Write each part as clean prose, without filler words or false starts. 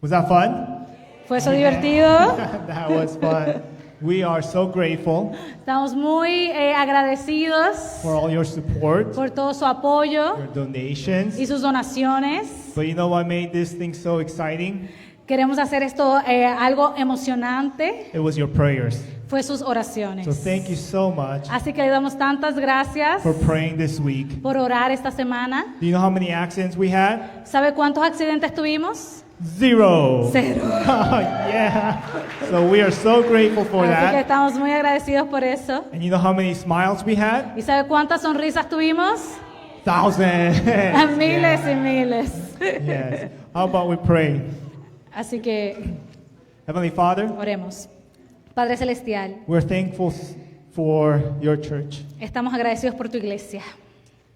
Was that fun? ¿Fue eso divertido? That was fun. We are so grateful Estamos muy agradecidos for all your support, por todo su apoyo your donations. y sus donaciones. But you know what made this thing so exciting? Queremos hacer esto algo emocionante. It was your prayers. Fue sus oraciones. So thank you so much Así que le damos tantas gracias for praying this week. por orar esta semana. Do you know how many accidents we had? ¿Sabe cuántos accidentes tuvimos? 0. 0. Yeah. So we are so grateful for Así que that. estamos muy agradecidos por eso. And you know how many smiles we had? ¿Y sabe cuántas sonrisas tuvimos? Thousands. Miles y miles. Yes. How about we pray? Así que Heavenly Father, oremos. Padre Celestial, we're thankful for your church, estamos agradecidos por tu iglesia,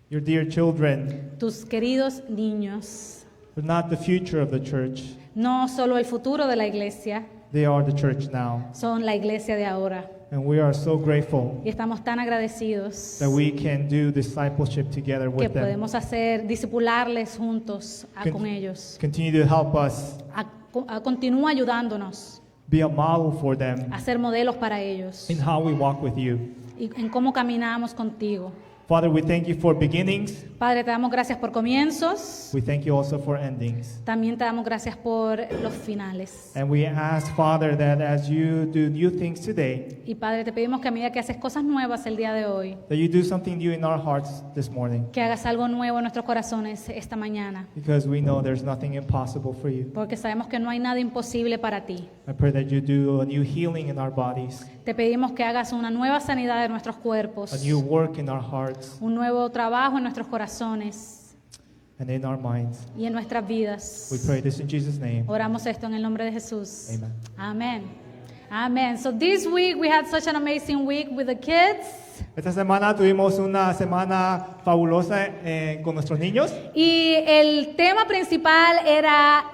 your dear children. tus queridos niños. They're not the future of the church. No solo el futuro de la iglesia, They are the church now. son la iglesia de ahora. And we are so grateful Y estamos tan agradecidos that we can do discipleship together que with them. podemos hacer, discipularles juntos con ellos. Continue to help us Continúa ayudándonos be a model for them a ser modelos para ellos in how we walk with you. y en cómo caminamos contigo. Father, we thank you for beginnings. Padre, te damos gracias por comienzos, We thank you also for endings. también te damos gracias por los finales. And we ask, Father, that as you do new things today, Y Padre, te pedimos que a medida que haces cosas nuevas el día de hoy, that you do something new in our hearts this morning. que hagas algo nuevo en nuestros corazones esta mañana, Because we know there's nothing impossible for you. porque sabemos que no hay nada imposible para ti. I pray that you do a new healing in our bodies, Te pedimos que hagas una nueva sanidad de nuestros a cuerpos, new work in our hearts un nuevo trabajo en nuestros corazones and in our minds. y en nuestras vidas. We pray this in Jesus' name. Oramos esto en el nombre de Jesús. Amen. Amen. Amen. So this week we had such an amazing week with the kids. Esta semana tuvimos una semana fabulosa con nuestros niños. Y el tema principal era...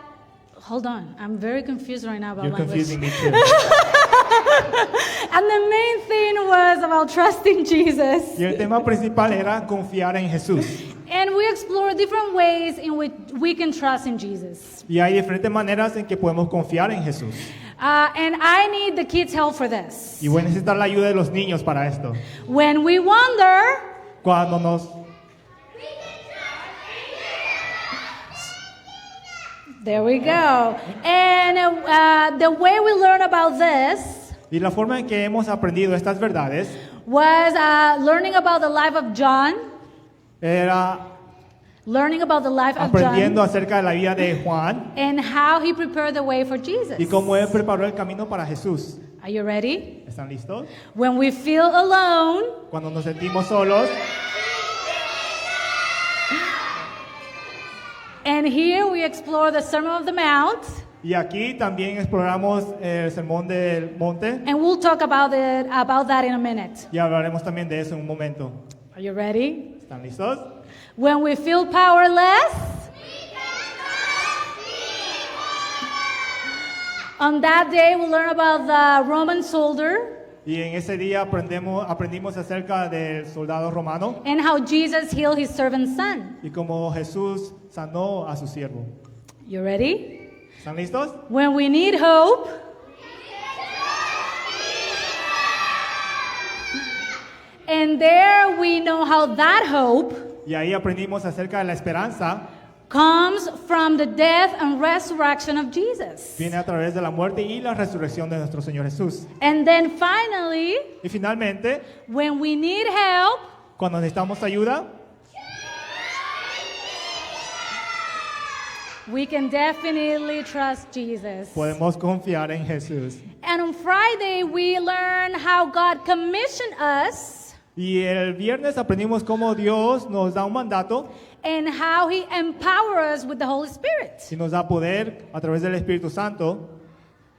Hold on, I'm very confused right now about You're language. confusing me too. And the main thing was about trusting Jesus. Y el tema principal era confiar en Jesús. And we explored different ways in which we can trust in Jesus. Y hay diferentes maneras en que podemos confiar en Jesús. And I need the kids' help for this. Y voy a necesitar la ayuda de los niños para esto. When we wonder, Cuando nos there we go. And the way we learn about this y la forma en que hemos aprendido estas verdades was learning about the life of John, era learning about the life of aprendiendo John, acerca de la vida de Juan and how he prepared the way for Jesus. y cómo él preparó el camino para Jesús. Are you ready? ¿Están listos? When we feel alone, Cuando nos sentimos solos, and here we explore the Sermon of the Mount, y aquí también exploramos el sermón del monte and we'll talk about that in a minute. y hablaremos también de eso en un momento. Are you ready? ¿Están listos? When we feel powerless, on that day we learn about the Roman soldier Y en ese día aprendimos acerca del soldado romano and how Jesus healed his servant's son. y cómo Jesús sanó a su siervo. You ready? ¿Están listos? When we need hope, and there we know how that hope Y ahí aprendimos acerca de la esperanza. comes from the death and resurrection of Jesus. Viene a través de la muerte y la resurrección de nuestro Señor Jesús. And then finally, Y finalmente, when we need help, cuando necesitamos ayuda, we can definitely trust Jesus. podemos confiar en Jesús. And on Friday, we learn how God commissioned us Y el viernes aprendimos cómo Dios nos da un mandato and how He empowers us with the Holy Spirit y nos da poder a través del Espíritu Santo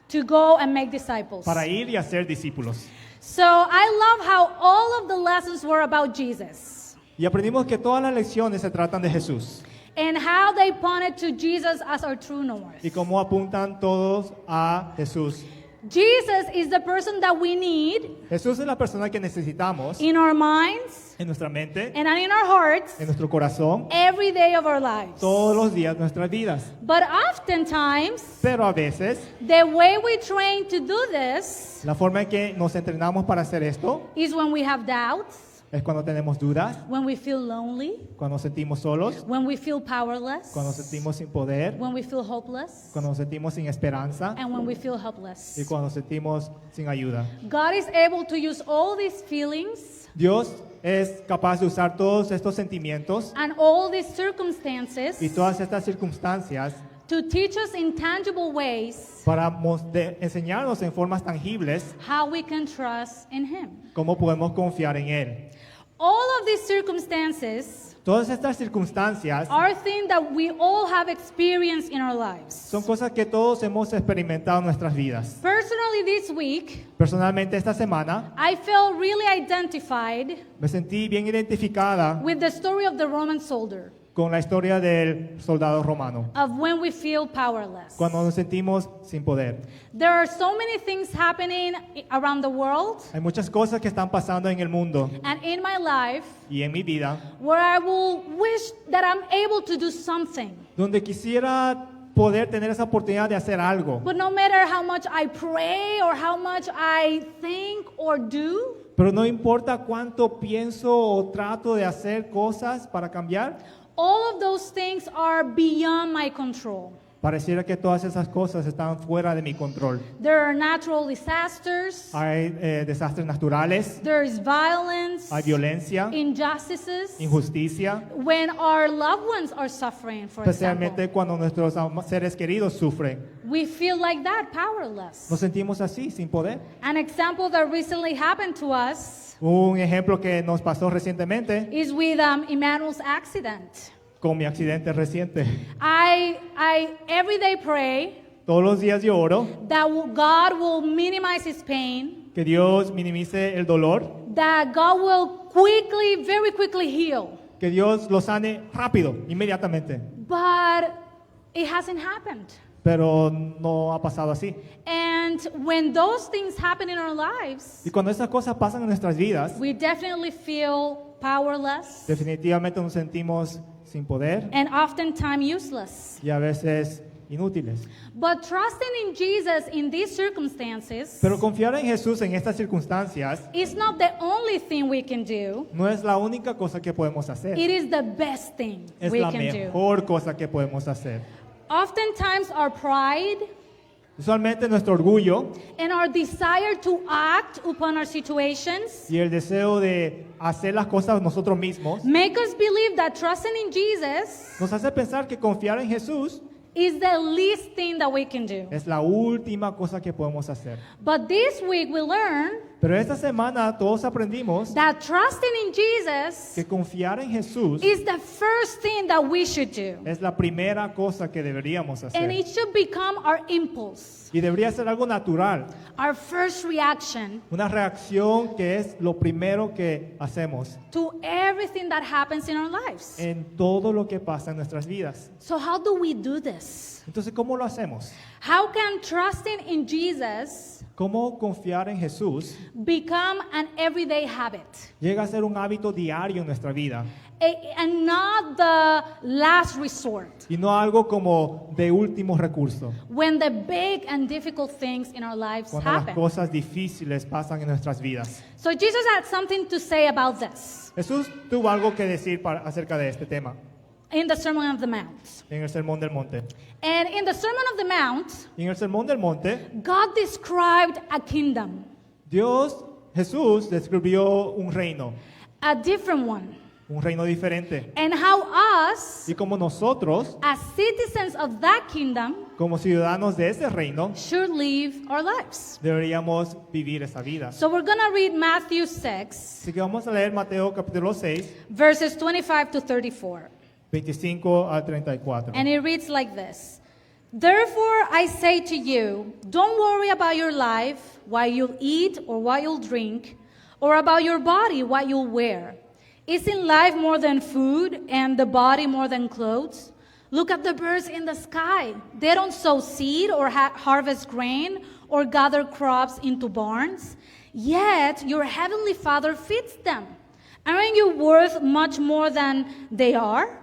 to go and make disciples. para ir y hacer discípulos. So I love how all of the lessons were about Jesus Y aprendimos que todas las lecciones se tratan de Jesús and how they pointed to Jesus as our true north. y cómo apuntan todos a Jesús. Jesus is the person that we need Jesús es la persona que necesitamos in our minds en nuestra mente, and in our hearts en nuestro corazón, every day of our lives. todos los días de nuestras vidas. But oftentimes, Pero a veces, the way we train to do this la forma en que nos entrenamos para hacer esto is when we have doubts, es cuando tenemos dudas, when we feel lonely, cuando nos sentimos solos, when we feel powerless, cuando nos sentimos sin poder, when we feel hopeless, cuando nos sentimos sin esperanza and when we feel y helpless. cuando nos sentimos sin ayuda. God is able to use all these feelings Dios es capaz de usar todos estos sentimientos and all these circumstances y todas estas circunstancias to teach us in tangible ways para enseñarnos en formas tangibles how we can trust in Him. cómo podemos confiar en Él. All of these circumstances Todas estas circunstancias are things that we all have experienced in our lives. son cosas que todos hemos experimentado en nuestras vidas. Personally, this week, Personalmente esta semana I felt really identified me sentí bien identificada with the story of the Roman soldier, con la historia del soldado romano, of when we feel powerless. cuando nos sentimos sin poder. There are so many things happening around the world Hay muchas cosas que están pasando en el mundo and in my life y en mi vida where I will wish that I'm able to do something. donde quisiera poder tener esa oportunidad de hacer algo. But no matter how much I pray or how much I think or do, Pero no importa cuánto pienso o trato de hacer cosas para cambiar, all of those things are beyond my control. pareciera que todas esas cosas están fuera de mi control. There are natural disasters, Hay desastres naturales, there is violence, hay violencia, injustices, injusticia, when our loved ones are suffering, for especialmente example. cuando nuestros seres queridos sufren. We feel like that, powerless. Nos sentimos así, sin poder. An example that recently happened to us Un ejemplo que nos pasó recientemente is with Emmanuel's accident. con mi accidente reciente. I every day pray Todos los días yo oro that God will minimize his pain, que Dios minimice el dolor, that God will very quickly heal. que Dios lo sane rápido, inmediatamente. But it hasn't happened. Pero no ha pasado así. And when those things happen in our lives, Y cuando esas cosas pasan en nuestras vidas, we definitely feel powerless definitivamente nos sentimos sin poder and oftentimes useless. y a veces inútiles. But trusting in Jesus in these circumstances Pero confiar en Jesús en estas circunstancias is not the only thing we can do. no es la única cosa que podemos hacer. It is the best thing Es we la can do. mejor cosa que podemos hacer. Oftentimes our pride Usualmente nuestro orgullo and our desire to act upon our situations y el deseo de hacer las cosas nosotros mismos make us believe that trusting in Jesus nos hace pensar que confiar en Jesús is the least thing that we can do. es la última cosa que podemos hacer. But this week we learn Pero esta semana todos aprendimos that trusting in Jesus que confiar en Jesús is the first thing that we should do. es la primera cosa que deberíamos And hacer. it should become our impulse, Y debería ser algo natural, our first reaction una reacción que es lo primero que hacemos to everything that happens in our lives. en todo lo que pasa en nuestras vidas. So how do we do this? Entonces, ¿cómo lo hacemos? How can trusting in Jesus ¿Cómo confiar en Jesús become an everyday habit llega a ser un hábito diario en nuestra vida and not the last resort y no algo como de último recurso? when the big and difficult things in our lives Cuando las happen? cosas difíciles pasan en nuestras vidas. So Jesus had something to say about this Jesús tuvo algo que decir acerca de este tema in the Sermon on the Mount. en el Sermón del Monte. And in the Sermon of the Mount, Y en el Sermón del Monte, God described a kingdom, Jesús describió un reino diferente. and how us, Y como nosotros, as citizens of that kingdom, como ciudadanos de ese reino, should live our lives. deberíamos vivir esa vida. So we're going to read Matthew 6, Así que vamos a leer Mateo capítulo 6, verses 25 to 34. 25 al 34. And it reads like this. Therefore I say to you, don't worry about your life, what you'll eat or what you'll drink, or about your body, what you'll wear. Isn't life more than food and the body more than clothes? Look at the birds in the sky. They don't sow seed or harvest grain or gather crops into barns? Yet your heavenly Father feeds them. Aren't you worth much more than they are?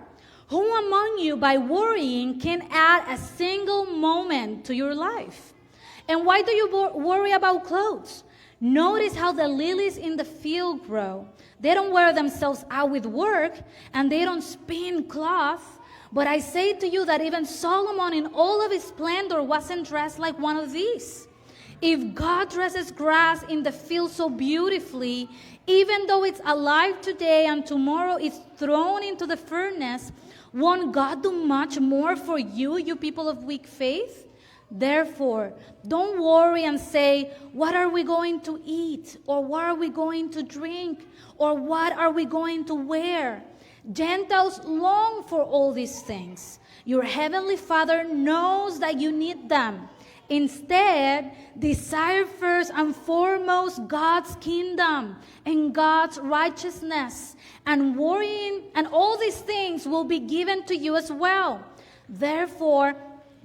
Who among you, by worrying, can add a single moment to your life? And why do you worry about clothes? Notice how the lilies in the field grow. They don't wear themselves out with work, and they don't spin cloth. But I say to you that even Solomon in all of his splendor wasn't dressed like one of these. If God dresses grass in the field so beautifully, even though it's alive today and tomorrow it's thrown into the furnace, won't God do much more for you, you people of weak faith? Therefore, don't worry and say, what are we going to eat? Or what are we going to drink? Or what are we going to wear? Gentiles long for all these things. Your heavenly Father knows that you need them. Instead, desire first and foremost God's kingdom and God's righteousness, and worrying and all these things will be given to you as well. Therefore,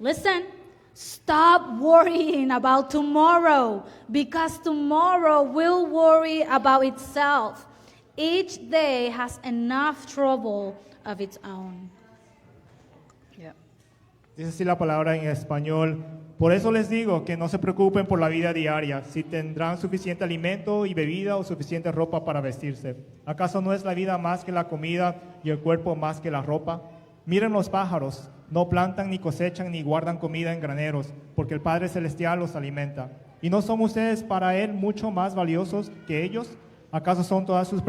listen, stop worrying about tomorrow, because tomorrow will worry about itself. Each day has enough trouble of its own. Yeah. Dice así la palabra en español. Por eso les digo que no se preocupen por la vida diaria, si tendrán suficiente alimento y bebida o suficiente ropa para vestirse. ¿Acaso no es la vida más que la comida y el cuerpo más que la ropa? Miren los pájaros, no plantan ni cosechan ni guardan comida en graneros, porque el Padre Celestial los alimenta. ¿Y no son ustedes para Él mucho más valiosos que ellos? ¿Acaso con todas sus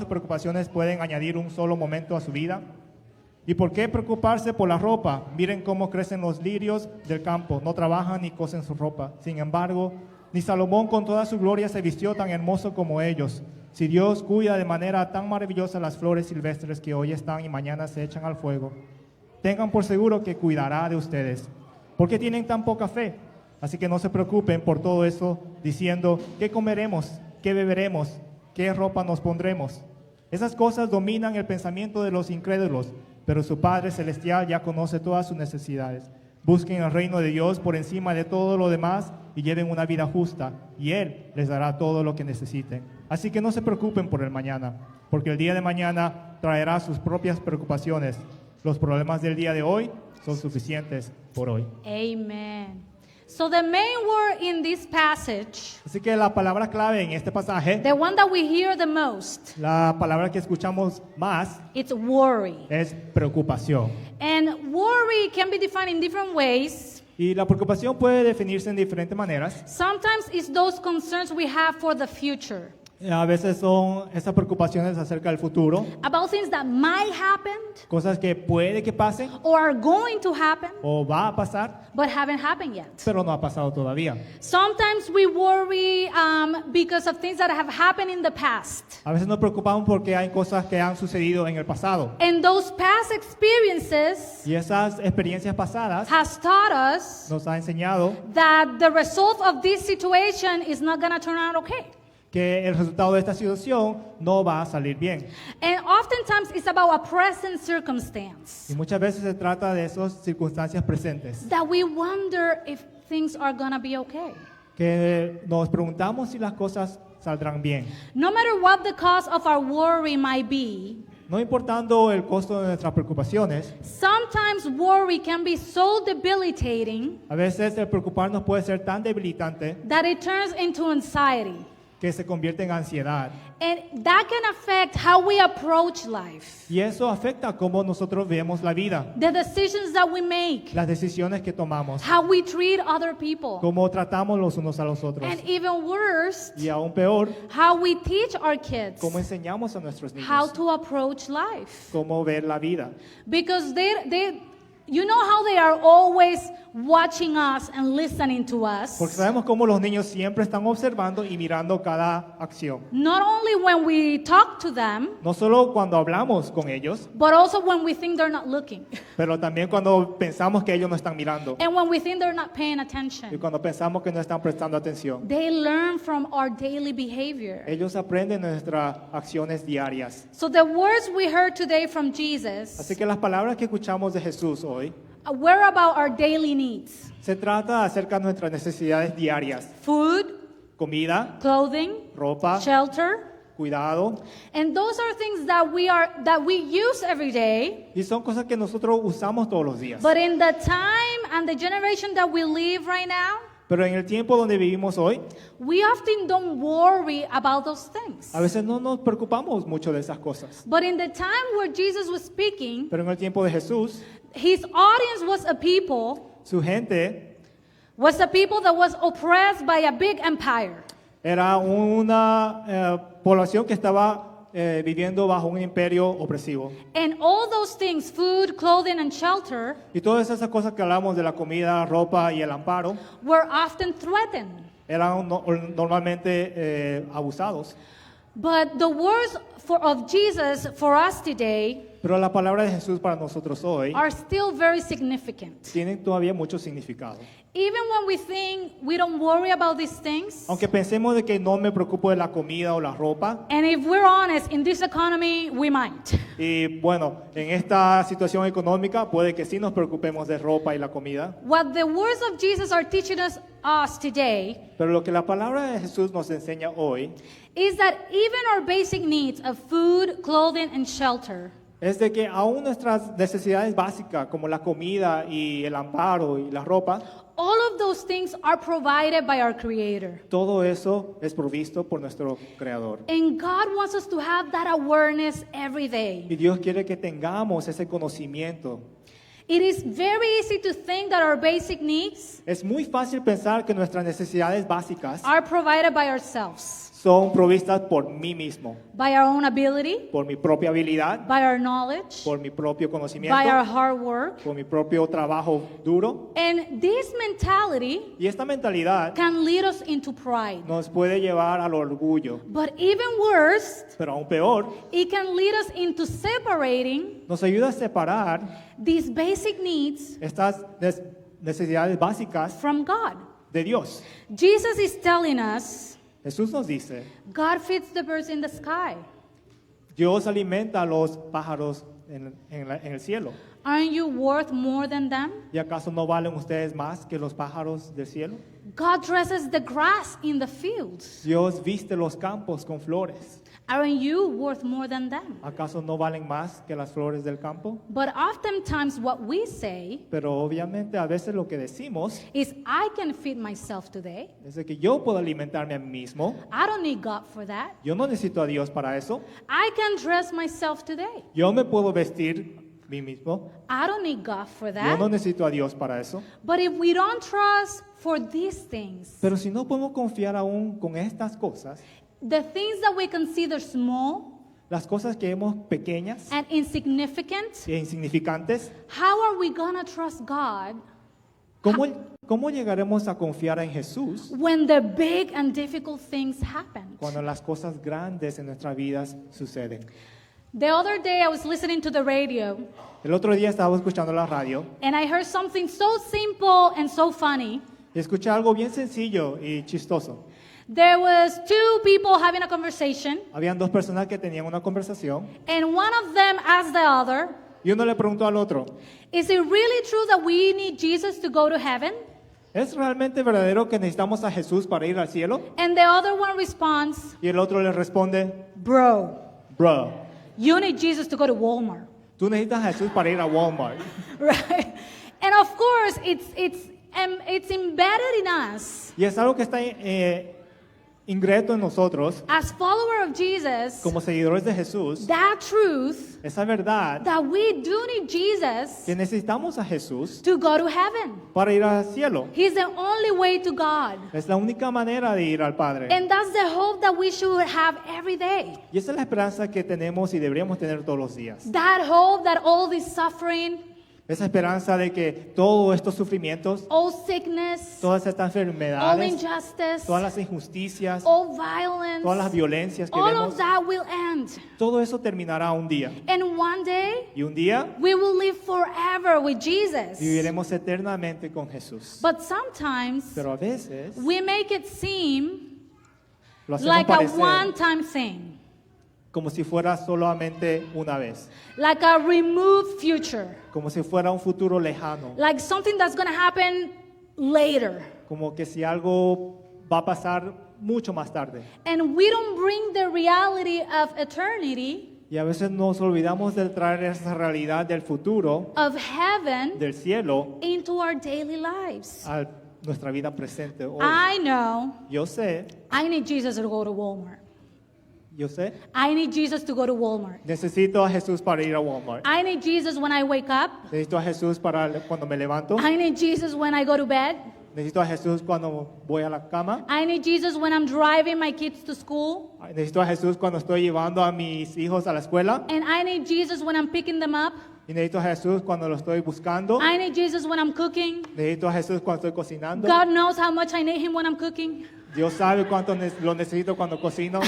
preocupaciones pueden añadir un solo momento a su vida? ¿Y por qué preocuparse por la ropa? Miren cómo crecen los lirios del campo, no trabajan ni cosen su ropa. Sin embargo, ni Salomón con toda su gloria se vistió tan hermoso como ellos. Si Dios cuida de manera tan maravillosa las flores silvestres que hoy están y mañana se echan al fuego, tengan por seguro que cuidará de ustedes. ¿Por qué tienen tan poca fe? Así que no se preocupen por todo eso, diciendo, ¿qué comeremos? ¿Qué beberemos? ¿Qué ropa nos pondremos? Esas cosas dominan el pensamiento de los incrédulos, pero su Padre Celestial ya conoce todas sus necesidades. Busquen el reino de Dios por encima de todo lo demás y lleven una vida justa, y Él les dará todo lo que necesiten. Así que no se preocupen por el mañana, porque el día de mañana traerá sus propias preocupaciones. Los problemas del día de hoy son suficientes por hoy. Amen. So the main word in this passage, Así que la palabra clave en este pasaje, the one that we hear the most, la palabra que escuchamos más, it's worry. es preocupación. And worry can be defined in different ways. Y la preocupación puede definirse en diferentes maneras. Sometimes it's those concerns we have for the future, A veces son esas preocupaciones acerca del futuro, about things that might happen cosas que puede que pasen or are going to happen, o va a pasar, but haven't happened yet. pero no ha pasado todavía. Sometimes we worry because of things that have happened in the past. A veces nos preocupamos porque hay cosas que han sucedido en el pasado. And those past experiences Y esas experiencias pasadas has taught us nos ha enseñado that the result of this situation is not going to turn out okay. que el resultado de esta situación no va a salir bien. And oftentimes it's about a present circumstance Y muchas veces se trata de esas circunstancias presentes, that we wonder if things are going to be okay. que nos preguntamos si las cosas saldrán bien. No matter what the cause of our worry might be, No importando el costo de nuestras preocupaciones, sometimes worry can be so debilitating a veces el preocuparnos puede ser tan debilitante that it turns into anxiety. que se convierte en ansiedad. And that can affect how we approach life, Y eso afecta cómo nosotros vemos la vida, the decisions that we make, las decisiones que tomamos, how we treat other people, cómo tratamos los unos a los otros. and even worse, Y aún peor, how we teach our kids cómo enseñamos a nuestros how niños to approach life. cómo ver la vida. Because you know how they are always watching us and listening to Porque us. sabemos cómo los niños siempre están observando y mirando cada acción. Not only when we talk to them, No solo cuando hablamos con ellos, but also when we think they're not looking. pero también cuando pensamos que ellos no están mirando And when we think they're not paying y attention. cuando pensamos que no están prestando atención. They learn from our daily behavior. Ellos aprenden nuestras acciones diarias. So the words we heard today from Jesus Así que las palabras que escuchamos de Jesús hoy were about our daily needs. Se trata acerca de nuestras necesidades diarias. Food, Comida, clothing, ropa, shelter. cuidado. And those are things that we use every day. Y son cosas que nosotros usamos todos los días. But in the time and the generation that we live right now, Pero en el tiempo donde vivimos hoy, we often don't worry about those things. a veces no nos preocupamos mucho de esas cosas. But in the time where Jesus was speaking, Pero en el tiempo de Jesús, his audience was a people that was oppressed by a big empire. era una población que estaba viviendo bajo un imperio opresivo. And all those things, food, clothing, and shelter, Y todas esas cosas que hablamos de la comida, ropa y el amparo, were often threatened. eran normalmente abusados. But the words of Jesus for us today Pero la palabra de Jesús para nosotros hoy are still very significant. tienen todavía mucho significado. Even when we think we don't worry about these things, Aunque pensemos de que no me preocupo de la comida o la ropa, and if we're honest, in this economy, we might. y bueno, en esta situación económica puede que sí nos preocupemos de ropa y la comida, What the words of Jesus are teaching us today pero lo que la palabra de Jesús nos enseña hoy is that even our basic needs of food, clothing, and shelter es de que aún nuestras necesidades básicas como la comida y el amparo y la ropa, all of those things are provided by our Creator. todo eso es provisto por nuestro Creador. And God wants us to have that awareness every day. Y Dios quiere que tengamos ese conocimiento. It is very easy to think that our basic needs Es muy fácil pensar que nuestras necesidades básicas are provided by ourselves, son provistas por mí mismo, by our own ability, por mi propia habilidad, by our knowledge, por mi propio conocimiento, by our hard work. por mi propio trabajo duro. And this mentality Y esta mentalidad can lead us into pride. nos puede llevar al orgullo, But even worse, pero aún peor, it can lead us into separating nos ayuda a separar these basic needs estas necesidades básicas from God. de Dios. Jesus is telling us, Jesús nos dice, God feeds the birds in the sky. Dios alimenta a los pájaros en el cielo. Aren't you worth more than them? ¿Y acaso no valen ustedes más que los pájaros del cielo? God dresses the grass in the fields. Dios viste los campos con flores. Aren't you worth more than them? ¿Acaso no valen más que las flores del campo? But oftentimes what we say Pero obviamente a veces lo que decimos is, I can feed myself today. es de que yo puedo alimentarme a mí mismo. I don't need God for that. Yo no necesito a Dios para eso. I can dress myself today. Yo me puedo vestir a mí mismo. I don't need God for Yo no that. necesito a Dios para eso. But if we don't trust for these things, Pero si no podemos confiar aún con estas cosas, the things that we consider small las cosas que vemos pequeñas and insignificant, e insignificantes, how are we going to trust God ¿cómo llegaremos a confiar en Jesús when the big and difficult things happen? cuando las cosas grandes en nuestras vidas suceden? The other day I was listening to the radio El otro día estaba escuchando la radio and I heard something so simple and so funny. y escuché algo bien sencillo y chistoso. There was two people having a conversation, Habían dos personas que tenían una conversación and one of them asked the other, y uno le preguntó al otro, is it really true that we need Jesus to go to heaven? ¿es realmente verdadero que necesitamos a Jesús para ir al cielo? And the other one responds, Y el otro le responde, bro, bro, you need Jesus to go to Walmart. tú necesitas a Jesús para ir a Walmart. Right? And of course, it's embedded in us Y es algo que está ingreso en nosotros as followers of Jesus, como seguidores de Jesús, that truth esa verdad that we do need Jesus que necesitamos a Jesús to go to heaven. para ir al cielo. He's the only way to God. Es la única manera de ir al Padre. And that's the hope that we should have every day. Y esa es la esperanza que tenemos y deberíamos tener todos los días. That hope that all this suffering, Esa esperanza de que todos estos sufrimientos, all sickness, todas estas all enfermedades, injustice, todas las injusticias, all violence, todas las violencias que all vemos, of that will end. todo eso terminará un día. And one day, Y un día we will live forever with Jesus. viviremos eternamente con Jesús. But sometimes, Pero a veces we make it seem lo hacemos like a parecer one-time thing. como si fuera solamente una vez, like a removed future, como si fuera un futuro lejano, like something that's going to happen later. como que si algo va a pasar mucho más tarde. And we don't bring the reality of eternity, Y a veces nos olvidamos de traer esa realidad del futuro, of heaven, del cielo, into our daily lives. a nuestra vida presente hoy. I know Yo sé, I need Jesus to go to Walmart. yo sé, I need Jesus to go to Walmart. necesito a Jesús para ir a Walmart. I need Jesus when I wake up. Necesito a Jesús para cuando me levanto. I need Jesus when I go to bed. Necesito a Jesús cuando voy a la cama. I need Jesus when I'm driving my kids to school. Necesito a Jesús cuando estoy llevando a mis hijos a la escuela. And I need Jesus when I'm picking them up. Y necesito a Jesús cuando lo estoy buscando. I need Jesus when I'm cooking. Necesito a Jesús cuando estoy cocinando. God knows how much I need Him when I'm cooking. Dios sabe cuánto lo necesito cuando cocino.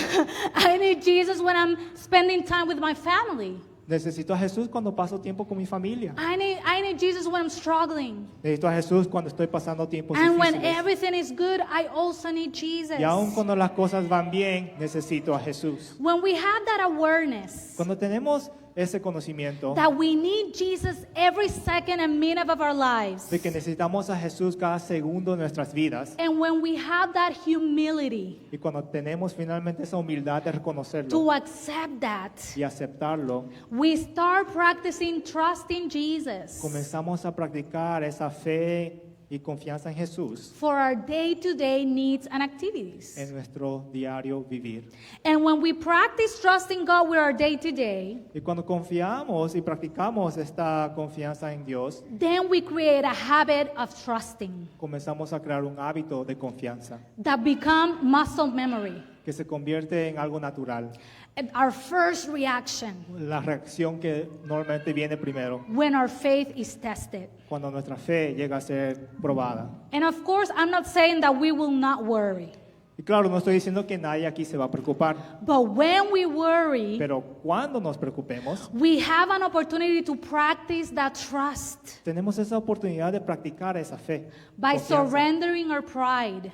I need Jesus when I'm spending time with my family. Necesito a Jesús cuando paso tiempo con mi familia. I need Jesus when I'm struggling. Necesito a Jesús cuando estoy pasando tiempos And when difíciles. everything is good, I also need Jesus. Y aun cuando las cosas van bien, necesito a Jesús. When we have that awareness Cuando tenemos ese conocimiento that we need Jesus every second and minute of our lives, de que necesitamos a Jesús cada segundo de nuestras vidas, and when we have that humility y cuando tenemos finalmente esa humildad de reconocerlo to accept that, y aceptarlo, we start practicing trusting Jesus comenzamos a practicar esa fe y confianza en Jesús for our day-to-day needs and activities. en nuestro diario vivir. And when we practice trusting God with our day-to-day, Y cuando confiamos y practicamos esta confianza en Dios, then we create a habit of trusting comenzamos a crear un hábito de confianza that become muscle memory. que se convierte en algo natural. And our first reaction La reacción que normalmente viene primero when our faith is tested. cuando nuestra fe llega a ser probada. And of course, I'm not saying that we will not worry. Y claro, no estoy diciendo que nadie aquí se va a preocupar, But when we worry, pero cuando nos preocupemos, we have an opportunity to practice that trust tenemos esa oportunidad de practicar esa fe, by confianza, surrendering our pride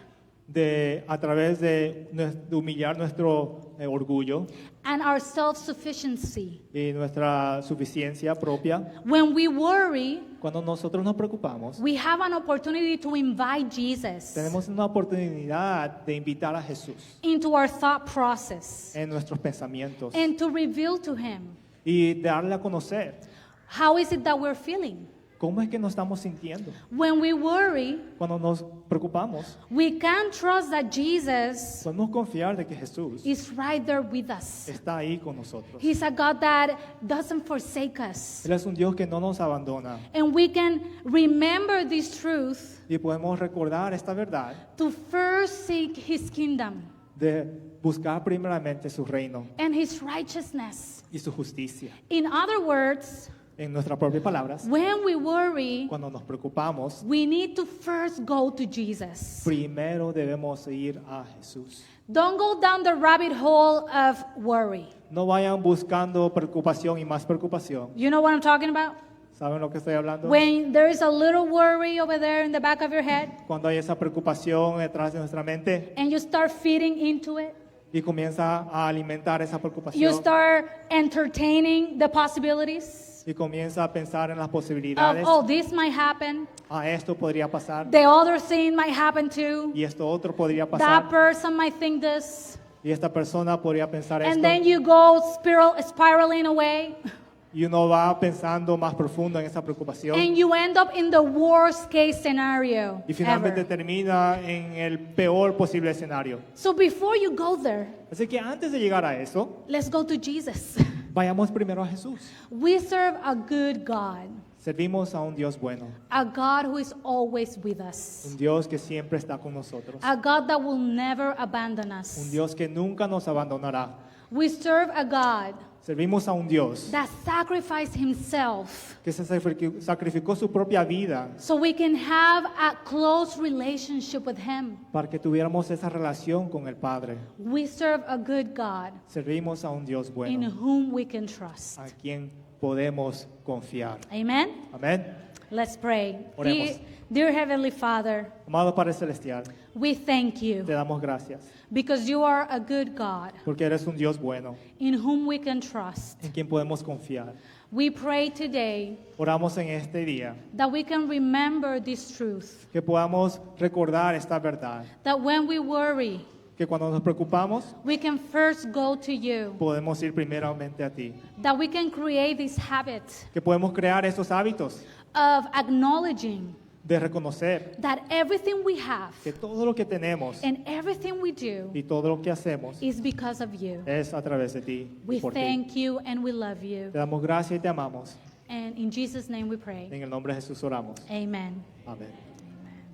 a través de humillar nuestro orgullo and our self-sufficiency. y nuestra suficiencia propia. When we worry, Cuando nosotros nos preocupamos, we have an opportunity to invite Jesus tenemos una oportunidad de invitar a Jesús into our thought process en nuestros pensamientos and to reveal to Him y darle a conocer how is it that we're feeling. cómo es que nos estamos sintiendo. When we worry, Cuando nos preocupamos, we can trust that Jesus podemos confiar de que Jesús is right there with us. está ahí con nosotros. He's a God that doesn't forsake us. Él es un Dios que no nos abandona And we can remember this truth y podemos recordar esta verdad to first seek His kingdom de buscar primeramente su reino and His righteousness. y su justicia. In other words, En nuestras propias palabras, when we worry, cuando nos preocupamos, we need to first go to Jesus. primero debemos ir a Jesús. Don't go down the rabbit hole of worry. No vayan buscando preocupación y más preocupación. You know what I'm talking about? ¿Saben lo que estoy hablando? When there is a little worry over there in the back of your head Cuando hay esa preocupación detrás de nuestra mente and you start feeding into it, y comienza a alimentar esa you preocupación start entertaining the possibilities y comienza a pensar en las of, posibilidades. oh, this might happen, Esto podría pasar the other thing might happen too, y esto otro podría that pasar person might think this, y esta persona podría pensar and esto then you go spiraling away, y uno va pensando más profundo en esa preocupación and you end up in the worst case scenario y finalmente ever. termina en el peor posible escenario. So before you go there, Así que antes de llegar a eso, let's go to Jesus. vayamos primero a Jesús. We serve a good God, Servimos a un Dios bueno, a God who is always with us, un Dios que siempre está con nosotros, a God that will never abandon un us. Dios que nunca nos abandonará. We serve a God Servimos a un Dios that sacrificed Himself que se sacrificó su propia vida so we can have a close relationship with Him. para que tuviéramos esa relación con el Padre. We serve a good God Servimos a un Dios in bueno, whom we can trust. a quien podemos confiar. Amen? Amén. Let's pray. Oremos. Dear Heavenly Father, Amado Padre Celestial, we thank te you damos gracias because you are a good God porque eres un Dios bueno in whom we can trust. en quien podemos confiar. We pray today Oramos en este día that we can remember this truth, que podamos recordar esta verdad, that when we worry, que cuando nos preocupamos we can first go to you, podemos ir primeramente a ti, that we can create this habit que podemos crear estos hábitos of acknowledging de reconocer that everything we have que todo lo que tenemos and everything we do y todo lo que hacemos is because of you. es a través de ti y We por ti. thank you and we love you. Te damos gracias y te amamos. And in Jesus' name we pray. En el nombre de Jesús oramos. Amen. Amén.